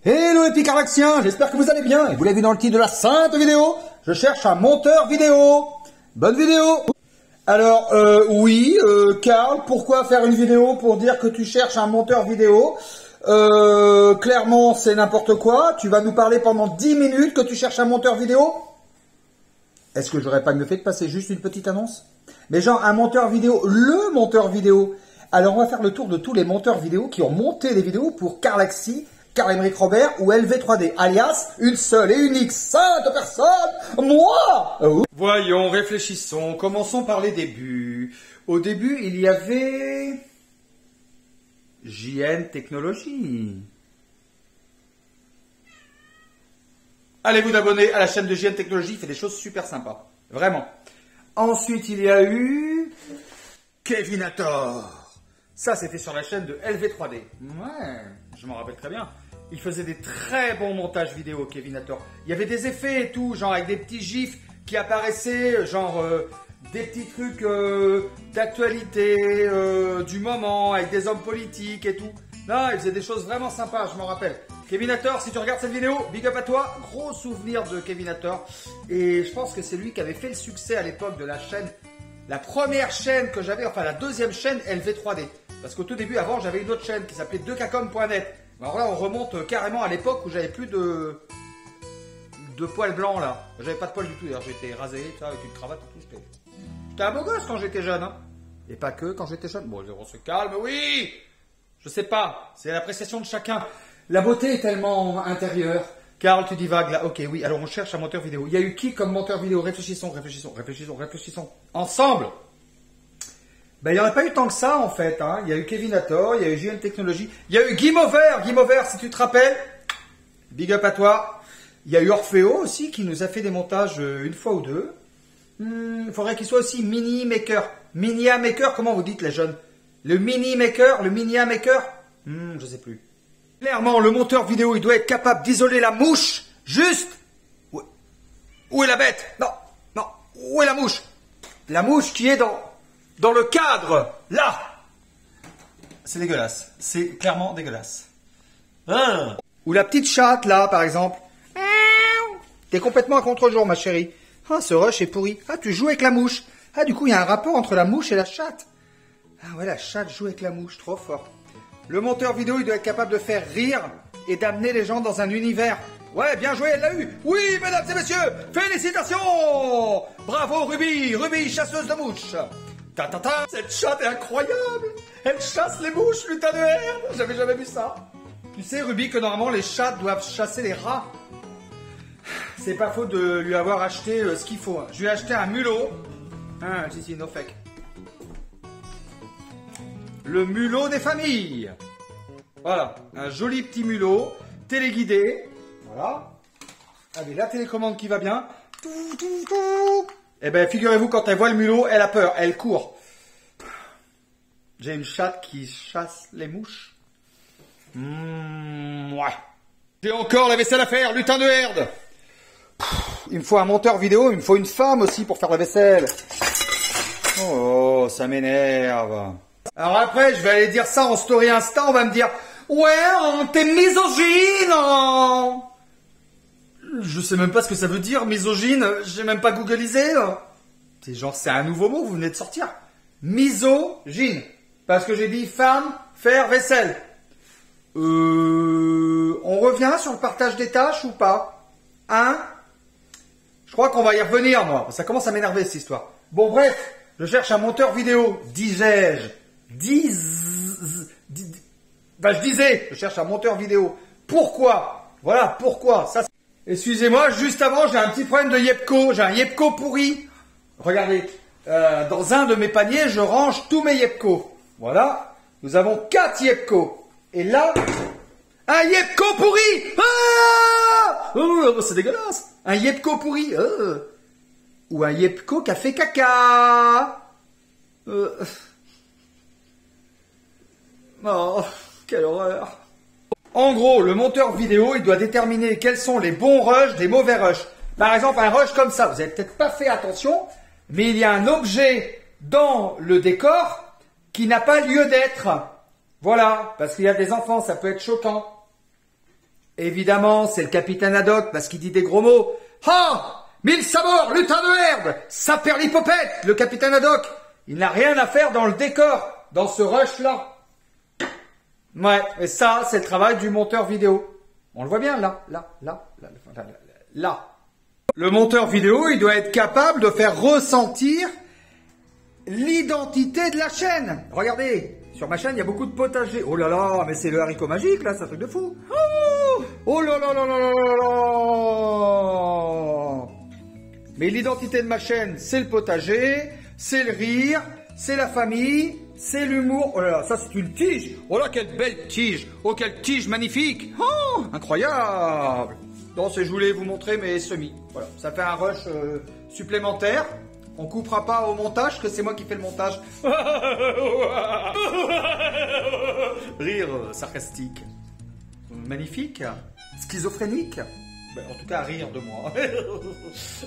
Hello les petits carlaxiens, j'espère que vous allez bien. Et vous l'avez vu dans le titre de la sainte vidéo, je cherche un monteur vidéo. Bonne vidéo. Alors, Karl, pourquoi faire une vidéo pour dire que tu cherches un monteur vidéo? Clairement, c'est n'importe quoi. Tu vas nous parler pendant 10 minutes que tu cherches un monteur vidéo? Est-ce que j'aurais pas mieux fait de passer juste une petite annonce? Mais genre, un monteur vidéo, le monteur vidéo. Alors, on va faire le tour de tous les monteurs vidéo qui ont monté des vidéos pour Carlaxy, Karl-Emerick Robert ou LV3D, alias une seule et unique sainte personne, moi. Voyons, réfléchissons, commençons par les débuts. Au début, il y avait JN Technologies. Allez vous abonner à la chaîne de JN Technologies, il fait des choses super sympas, vraiment. Ensuite, il y a eu Kevinator. Ça, c'était sur la chaîne de LV3D. Ouais, je m'en rappelle très bien. Il faisait des très bons montages vidéo, Kevinator. Il y avait des effets et tout, genre avec des petits gifs qui apparaissaient, genre des petits trucs d'actualité, du moment, avec des hommes politiques et tout. Non, il faisait des choses vraiment sympas, je m'en rappelle. Kevinator, si tu regardes cette vidéo, big up à toi. Gros souvenir de Kevinator. Et je pense que c'est lui qui avait fait le succès à l'époque de la chaîne. La première chaîne que j'avais, enfin la deuxième chaîne LV3D. Parce qu'au tout début, avant, j'avais une autre chaîne qui s'appelait 2kcom.net. Alors là, on remonte carrément à l'époque où j'avais plus de poils blancs là. J'avais pas de poils du tout, d'ailleurs, j'étais rasé, ça, avec une cravate et tout. J'étais un beau gosse quand j'étais jeune, hein. Et pas que quand j'étais jeune. Bon, on se calme, oui. Je sais pas, c'est l'appréciation de chacun. La beauté est tellement intérieure. Karl, tu divagues là. Ok, oui, alors on cherche un monteur vidéo. Il y a eu qui comme monteur vidéo? Réfléchissons. Ensemble. Ben, il n'y en a pas eu tant que ça, en fait, hein. Il y a eu Kevinator, il y a eu JN Technologies, il y a eu Guimover, si tu te rappelles. Big up à toi. Il y a eu Orfeo aussi, qui nous a fait des montages une fois ou deux. Il faudrait qu'il soit aussi Mini-Maker. Mini-Maker, comment vous dites, les jeunes? Le Mini-Maker, le Mini-Maker? Je sais plus. Clairement, le monteur vidéo, il doit être capable d'isoler la mouche, juste. Où est la bête? Non, où est la mouche? La mouche qui est dans le cadre, là. C'est dégueulasse. C'est clairement dégueulasse. Ou la petite chatte, là, par exemple. T'es complètement à contre-jour, ma chérie. Ah, ce rush est pourri. Ah, tu joues avec la mouche. Ah, du coup, il y a un rapport entre la mouche et la chatte. Ah ouais, la chatte joue avec la mouche. Trop fort. Le monteur vidéo, il doit être capable de faire rire et d'amener les gens dans un univers. Ouais, bien joué, elle l'a eu. Oui, mesdames et messieurs, félicitations. Bravo, Ruby, chasseuse de mouches. Cette chatte est incroyable. Elle chasse les mouches, lutin de herbe. J'avais jamais vu ça. Tu sais, Ruby, que normalement, les chats doivent chasser les rats. C'est pas faux de lui avoir acheté ce qu'il faut. Je lui ai acheté un mulot. Si, no fake. Le mulot des familles. Voilà, un joli petit mulot, téléguidé. Voilà. Allez, la télécommande qui va bien. Eh bien, figurez-vous, quand elle voit le mulot, elle a peur, elle court. J'ai une chatte qui chasse les mouches. Ouais. J'ai encore la vaisselle à faire, lutin de herde. Il me faut un monteur vidéo, il me faut une femme aussi pour faire la vaisselle. Oh, ça m'énerve. Alors après, je vais aller dire ça en story Insta, on va me dire « Ouais, t'es misogyne hein. !» Je sais même pas ce que ça veut dire, misogyne, j'ai même pas googlisé. C'est genre, c'est un nouveau mot, vous venez de sortir. Misogyne. Parce que j'ai dit femme, faire vaisselle. On revient sur le partage des tâches ou pas? Hein? Je crois qu'on va y revenir, moi. Ça commence à m'énerver, cette histoire. Bon, bref, je cherche un monteur vidéo, disais-je. Je disais, je cherche un monteur vidéo. Pourquoi? Voilà, pourquoi? Ça. Excusez-moi, juste avant, j'ai un petit problème de Yepco. J'ai un Yepco pourri. Regardez, dans un de mes paniers, je range tous mes Yepco. Voilà, nous avons 4 Yepco. Et là, un Yepco pourri. C'est dégueulasse. Un Yepco pourri. Ou un Yepco qui a fait caca. Oh, quelle horreur. En gros, le monteur vidéo, il doit déterminer quels sont les bons rushs des mauvais rushs. Par exemple, un rush comme ça, vous n'avez peut-être pas fait attention, mais il y a un objet dans le décor qui n'a pas lieu d'être. Voilà, parce qu'il y a des enfants, ça peut être choquant. Évidemment, c'est le capitaine Haddock parce qu'il dit des gros mots. Ah, mille sabords, lutin de herbe, saperlipopette, le capitaine Haddock. Il n'a rien à faire dans le décor, dans ce rush-là. Ouais, et ça, c'est le travail du monteur vidéo. On le voit bien, là. Le monteur vidéo, il doit être capable de faire ressentir l'identité de la chaîne. Regardez, sur ma chaîne, il y a beaucoup de potagers. Oh là là, mais c'est le haricot magique, là, c'est un truc de fou. Oh là là là là là là là. Mais l'identité de ma chaîne, c'est le potager, c'est le rire, c'est la famille, c'est l'humour. Oh là là, ça c'est une tige. Oh là, quelle belle tige. Oh, quelle tige magnifique. Oh, incroyable. Donc, je voulais vous montrer mes semis. Voilà, ça fait un rush supplémentaire. On coupera pas au montage, que c'est moi qui fais le montage. Rire sarcastique. Magnifique. Schizophrénique. Ben, en tout cas, rire de moi.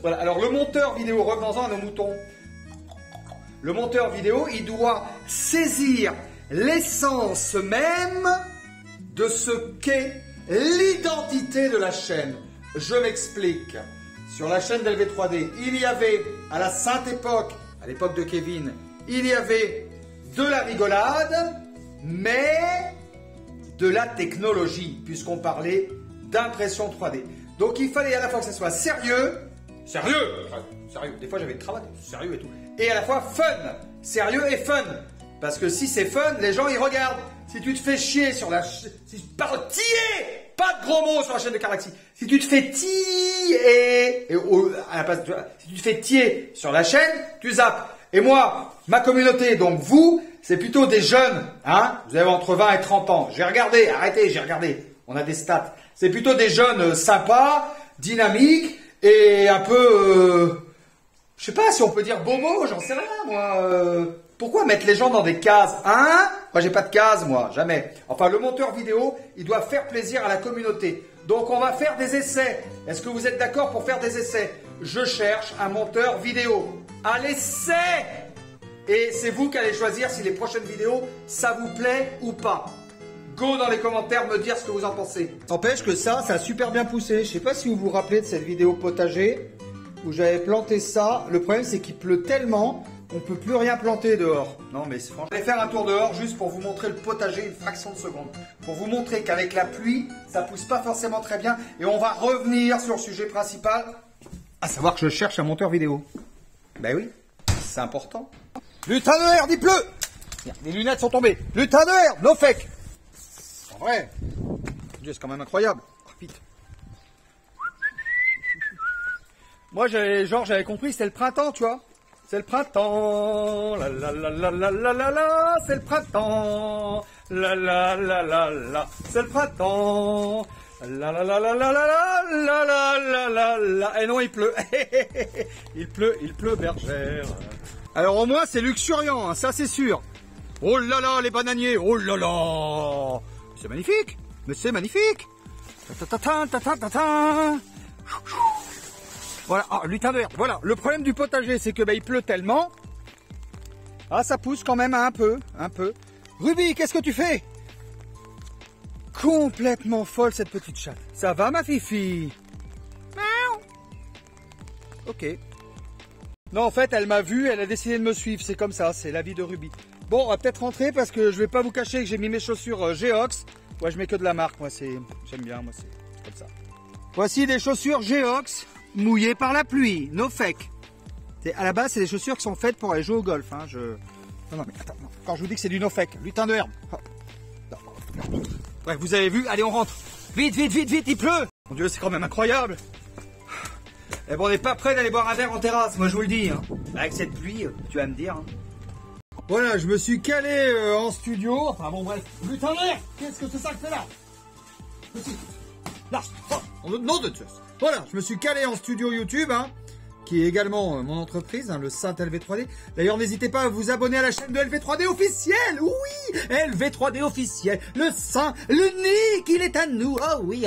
Voilà, alors le monteur vidéo, revenons-en à nos moutons. Le monteur vidéo, il doit saisir l'essence même de ce qu'est l'identité de la chaîne. Je m'explique. Sur la chaîne d'LV3D, il y avait, à la sainte époque, à l'époque de Kevin, il y avait de la rigolade, mais de la technologie, puisqu'on parlait d'impression 3D. Donc il fallait à la fois que ça soit sérieux, des fois j'avais le travail, sérieux et tout, et à la fois fun, sérieux et fun. Parce que si c'est fun, les gens ils regardent. Si tu te fais chier sur la si tu parles tier, pas de gros mots sur la chaîne de Caraxi. Si tu te fais tier à la place, si tu te fais tier sur la chaîne, tu zappes. Et moi, ma communauté, donc vous, c'est plutôt des jeunes, hein. Vous avez entre 20 et 30 ans. J'ai regardé, arrêtez, j'ai regardé. On a des stats. C'est plutôt des jeunes sympas, dynamiques et un peu, je sais pas si on peut dire bobo, j'en sais rien moi. Pourquoi mettre les gens dans des cases, hein? Moi, j'ai pas de cases, moi, jamais. Enfin, le monteur vidéo, il doit faire plaisir à la communauté. Donc, on va faire des essais. Est-ce que vous êtes d'accord pour faire des essais? Je cherche un monteur vidéo. À l'essai! Et c'est vous qui allez choisir si les prochaines vidéos, ça vous plaît ou pas. Go dans les commentaires me dire ce que vous en pensez. N'empêche que ça a super bien poussé. Je sais pas si vous vous rappelez de cette vidéo potager où j'avais planté ça. Le problème, c'est qu'il pleut tellement on peut plus rien planter dehors. Non mais franchement, je vais faire un tour dehors juste pour vous montrer le potager une fraction de seconde. Pour vous montrer qu'avec la pluie, ça pousse pas forcément très bien. Et on va revenir sur le sujet principal, à savoir que je cherche un monteur vidéo. Ben oui, c'est important. Lutin de herbe, il pleut. Merde, les lunettes sont tombées. Lutin de herbe, no fake. En vrai, Dieu, c'est quand même incroyable. Oh, vite. Moi, j'avais compris, c'était le printemps, tu vois. C'est le printemps, la la la la la la la la, c'est le printemps, la la la la la, c'est le printemps, la la la la la la la la la la la. Et non, il pleut, il pleut, bergère. Alors au moins c'est luxuriant, hein, ça c'est sûr. Oh là là, les bananiers, oh là là, c'est magnifique, mais c'est magnifique. Ta ta ta ta ta ta ta. Voilà, ah, lutin de herbe. Voilà, le problème du potager, c'est que il pleut tellement. Ah, ça pousse quand même un peu. Ruby, qu'est-ce que tu fais? Complètement folle cette petite chatte. Ça va ma fifi? Miaou. Ok. Non, en fait, elle m'a vu, elle a décidé de me suivre. C'est comme ça, c'est la vie de Ruby. Bon, on va peut-être rentrer parce que je vais pas vous cacher que j'ai mis mes chaussures Geox. Ouais, je mets que de la marque, moi, j'aime bien, moi, c'est comme ça. Voici des chaussures Geox. Mouillé par la pluie, no fake. À la base, c'est des chaussures qui sont faites pour aller jouer au golf. Hein. Non, mais attends, non. Quand je vous dis que c'est du no fake, lutin de herbe. Oh. Non. Bref, vous avez vu, allez, on rentre. Vite, il pleut. Mon Dieu, c'est quand même incroyable. Et bon, on n'est pas prêt d'aller boire un verre en terrasse, moi je vous le dis. Hein. Avec cette pluie, tu vas me dire. Hein. Voilà, je me suis calé en studio. Enfin bon, bref. Lutin de herbe, qu'est-ce que c'est ça que c'est là? Là, oh, nom de Dieu. Voilà, je me suis calé en studio YouTube, hein, qui est également mon entreprise, hein, le Saint LV3D. D'ailleurs, n'hésitez pas à vous abonner à la chaîne de LV3D officiel. Oui, LV3D officiel, le Saint, l'unique, il est à nous. Oh oui.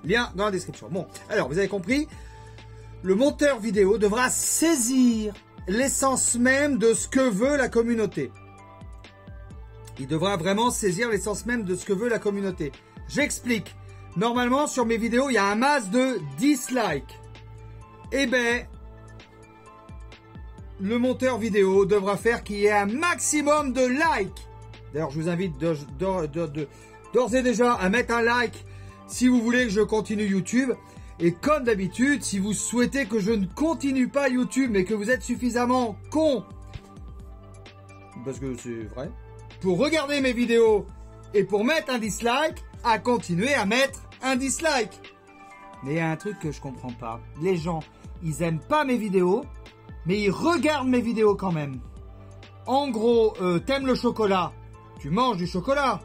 Lien dans la description. Bon, alors, vous avez compris, le monteur vidéo devra saisir l'essence même de ce que veut la communauté. Il devra vraiment saisir l'essence même de ce que veut la communauté. J'explique. Normalement, sur mes vidéos, il y a un masse de dislikes. Eh ben, le monteur vidéo devra faire qu'il y ait un maximum de likes. D'ailleurs, je vous invite d'ores et déjà à mettre un like si vous voulez que je continue YouTube. Et comme d'habitude, si vous souhaitez que je ne continue pas YouTube, mais que vous êtes suffisamment con, parce que c'est vrai, pour regarder mes vidéos et pour mettre un dislike, à continuer à mettre un dislike. Mais il y a un truc que je comprends pas. Les gens, ils aiment pas mes vidéos, mais ils regardent mes vidéos quand même. En gros, t'aimes le chocolat, tu manges du chocolat.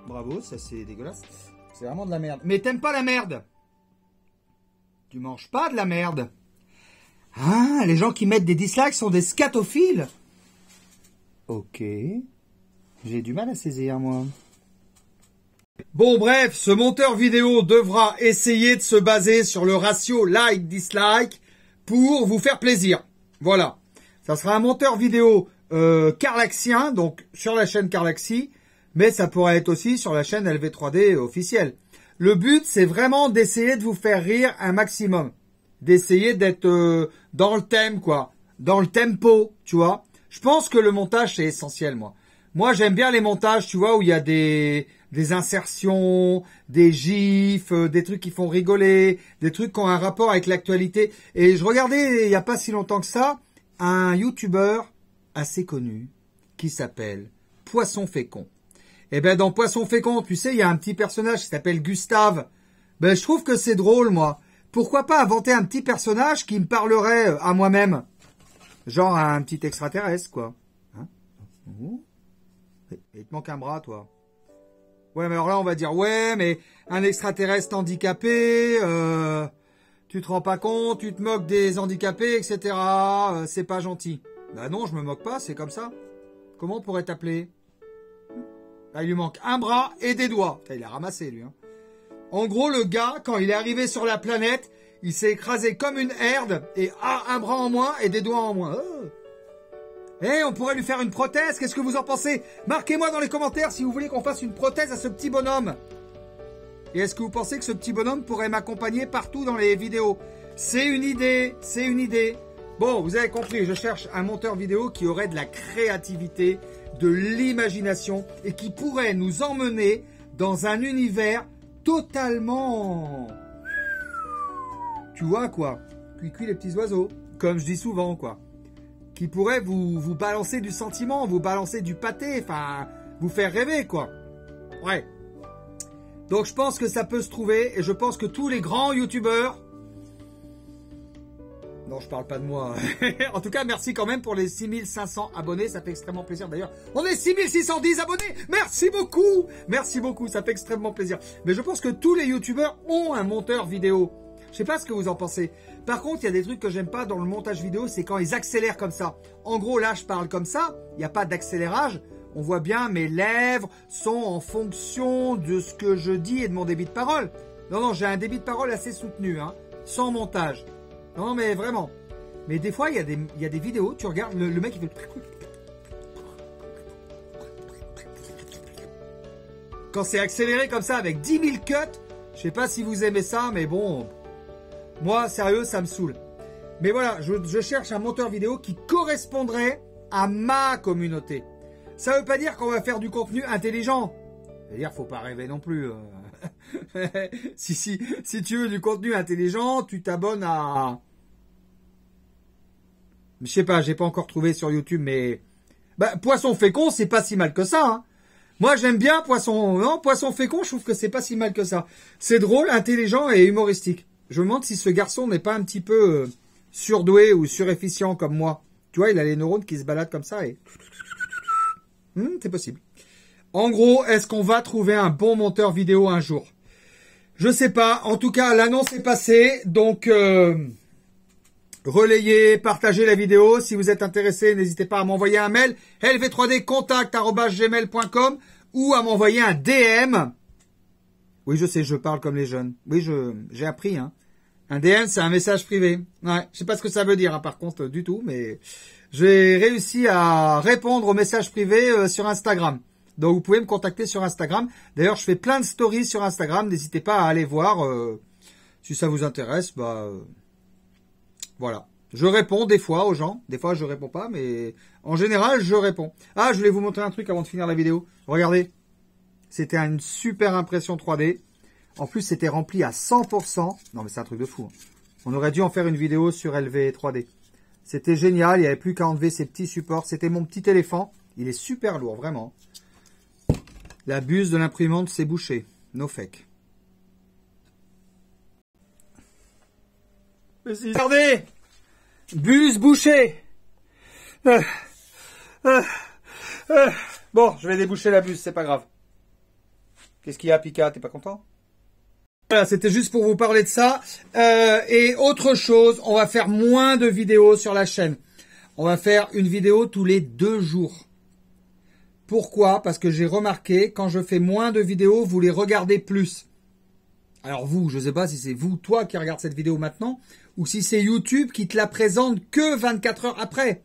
Bravo, ça c'est dégueulasse. C'est vraiment de la merde. Mais t'aimes pas la merde. Tu manges pas de la merde. Ah, les gens qui mettent des dislikes sont des scatophiles. Ok. J'ai du mal à saisir, moi. Bon, bref, ce monteur vidéo devra essayer de se baser sur le ratio like-dislike pour vous faire plaisir. Voilà. Ça sera un monteur vidéo carlaxien, donc sur la chaîne Carlaxy, mais ça pourrait être aussi sur la chaîne LV3D officielle. Le but, c'est vraiment d'essayer de vous faire rire un maximum. D'essayer d'être dans le thème, quoi. Dans le tempo, tu vois. Je pense que le montage, c'est essentiel, moi. Moi, j'aime bien les montages, tu vois, où il y a des insertions, des gifs, des trucs qui font rigoler, des trucs qui ont un rapport avec l'actualité. Et je regardais, il n'y a pas si longtemps que ça, un YouTuber assez connu qui s'appelle Poisson Fécond. Et ben dans Poisson Fécond, tu sais, il y a un petit personnage qui s'appelle Gustave. Ben je trouve que c'est drôle, moi. Pourquoi pas inventer un petit personnage qui me parlerait à moi-même? Genre un petit extraterrestre, quoi. Hein? Il te manque un bras, toi. Ouais, mais alors là, on va dire, ouais, mais un extraterrestre handicapé, tu te rends pas compte, tu te moques des handicapés, etc. C'est pas gentil. Bah non, je me moque pas, c'est comme ça. Comment on pourrait t'appeler? Là, il lui manque un bras et des doigts. Putain, il a ramassé, lui. Hein. En gros, le gars, quand il est arrivé sur la planète, il s'est écrasé comme une herde et un bras en moins et des doigts en moins. On pourrait lui faire une prothèse. Qu'est-ce que vous en pensez? Marquez-moi dans les commentaires si vous voulez qu'on fasse une prothèse à ce petit bonhomme. Et est-ce que vous pensez que ce petit bonhomme pourrait m'accompagner partout dans les vidéos? C'est une idée, c'est une idée. Bon, vous avez compris, je cherche un monteur vidéo qui aurait de la créativité, de l'imagination et qui pourrait nous emmener dans un univers totalement... Tu vois, quoi. Cuicui les petits oiseaux, comme je dis souvent, quoi. Qui pourrait vous balancer du sentiment, vous balancer du pâté, enfin, vous faire rêver, quoi. Ouais. Donc, je pense que ça peut se trouver, et je pense que tous les grands youtubeurs... Non, je parle pas de moi. En tout cas, merci quand même pour les 6500 abonnés, ça fait extrêmement plaisir. D'ailleurs, on est 6610 abonnés. Merci beaucoup, ça fait extrêmement plaisir. Mais je pense que tous les youtubeurs ont un monteur vidéo. Je sais pas ce que vous en pensez. Par contre, il y a des trucs que j'aime pas dans le montage vidéo, c'est quand ils accélèrent comme ça. En gros, là, je parle comme ça, il n'y a pas d'accélérage. On voit bien mes lèvres sont en fonction de ce que je dis et de mon débit de parole. Non, j'ai un débit de parole assez soutenu, hein, sans montage. Non, mais vraiment. Mais des fois, il y a des vidéos, tu regardes, le mec, il fait... Quand c'est accéléré comme ça, avec 10 000 cuts, je sais pas si vous aimez ça, mais bon... Moi, sérieux, ça me saoule. Mais voilà, je cherche un monteur vidéo qui correspondrait à ma communauté. Ça veut pas dire qu'on va faire du contenu intelligent. C'est-à-dire, faut pas rêver non plus. Si tu veux du contenu intelligent, tu t'abonnes à... Je sais pas, j'ai pas encore trouvé sur YouTube, mais... Bah, Poisson Fécond, c'est pas si mal que ça, hein. Moi, j'aime bien Poisson Fécond, je trouve que c'est pas si mal que ça. C'est drôle, intelligent et humoristique. Je me demande si ce garçon n'est pas un petit peu surdoué ou surefficient comme moi. Tu vois, il a les neurones qui se baladent comme ça et... c'est possible. En gros, est-ce qu'on va trouver un bon monteur vidéo un jour? Je sais pas. En tout cas, l'annonce est passée. Donc, relayez, partagez la vidéo. Si vous êtes intéressé, n'hésitez pas à m'envoyer un mail. lv3dcontact@gmail.com ou à m'envoyer un DM. Oui, je sais, je parle comme les jeunes. Oui, j'ai appris, hein. Un DM, c'est un message privé. Ouais, je sais pas ce que ça veut dire, hein, par contre, du tout, mais j'ai réussi à répondre aux messages privés sur Instagram. Donc vous pouvez me contacter sur Instagram. D'ailleurs, je fais plein de stories sur Instagram. N'hésitez pas à aller voir. Si ça vous intéresse, voilà. Je réponds des fois aux gens. Des fois, je réponds pas, mais en général, je réponds. Ah, je voulais vous montrer un truc avant de finir la vidéo. Regardez. C'était une super impression 3D. En plus, c'était rempli à 100%. Non, mais c'est un truc de fou. On aurait dû en faire une vidéo sur LV 3D. C'était génial. Il n'y avait plus qu'à enlever ces petits supports. C'était mon petit éléphant. Il est super lourd, vraiment. La buse de l'imprimante s'est bouchée. No fake. Regardez! Buse bouchée! Bon, je vais déboucher la buse, c'est pas grave. Qu'est-ce qu'il y a, Pika? T'es pas content? Voilà, c'était juste pour vous parler de ça. Et autre chose, on va faire moins de vidéos sur la chaîne. On va faire une vidéo tous les 2 jours. Pourquoi? Parce que j'ai remarqué, quand je fais moins de vidéos, vous les regardez plus. Alors vous, je sais pas si c'est vous, toi, qui regarde cette vidéo maintenant, ou si c'est YouTube qui te la présente que 24 heures après.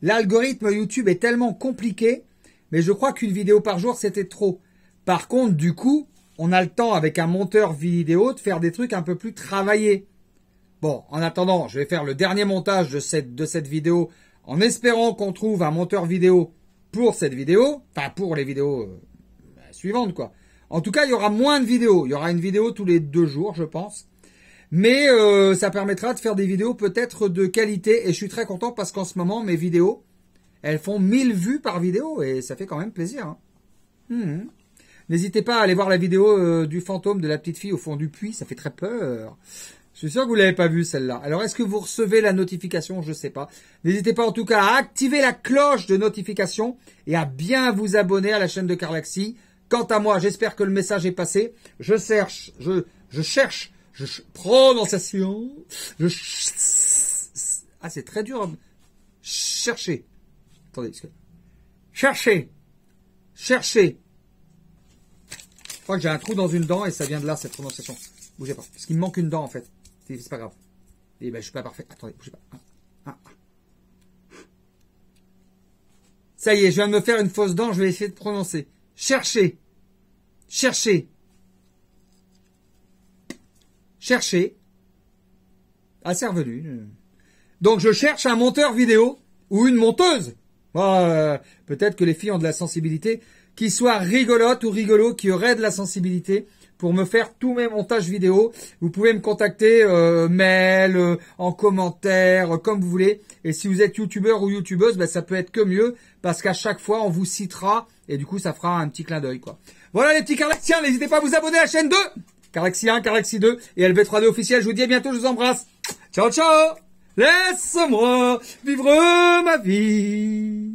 L'algorithme YouTube est tellement compliqué, mais je crois qu'une vidéo par jour, c'était trop. Par contre, du coup, on a le temps avec un monteur vidéo de faire des trucs un peu plus travaillés. Bon, en attendant, je vais faire le dernier montage de cette vidéo en espérant qu'on trouve un monteur vidéo pour cette vidéo, enfin pour les vidéos suivantes quoi. En tout cas, il y aura moins de vidéos. Il y aura une vidéo tous les 2 jours, je pense. Mais ça permettra de faire des vidéos peut-être de qualité. Et je suis très content parce qu'en ce moment, mes vidéos, elles font 1000 vues par vidéo. Et ça fait quand même plaisir. Hein. N'hésitez pas à aller voir la vidéo du fantôme de la petite fille au fond du puits. Ça fait très peur. Je suis sûr que vous l'avez pas vue celle-là. Alors, est-ce que vous recevez la notification? Je sais pas. N'hésitez pas en tout cas à activer la cloche de notification et à bien vous abonner à la chaîne de Carlaxy. Quant à moi, j'espère que le message est passé. Je cherche, prononciation. Ah, c'est très dur. Chercher. Attendez, chercher. Je crois que j'ai un trou dans une dent et ça vient de là, cette prononciation. Bougez pas. Parce qu'il me manque une dent, en fait. C'est pas grave. Et ben, je suis pas parfait. Attendez, bougez pas. Ça y est, je viens de me faire une fausse dent, je vais essayer de prononcer. Chercher. Ah, c'est revenu. Donc, je cherche un monteur vidéo ou une monteuse. Peut-être que les filles ont de la sensibilité, qui soient rigolotes ou rigolos, qui auraient de la sensibilité pour me faire tous mes montages vidéo. Vous pouvez me contacter mail, en commentaire, comme vous voulez. Et si vous êtes youtubeur ou youtubeuse, ça peut être que mieux parce qu'à chaque fois, on vous citera et du coup, ça fera un petit clin d'œil, quoi. Voilà les petits Carlaxiens, n'hésitez pas à vous abonner à la chaîne 2. Carlaxy 1, Carlaxy 2 et LV3D officiel. Je vous dis à bientôt, je vous embrasse. Ciao, ciao. Laisse-moi vivre ma vie.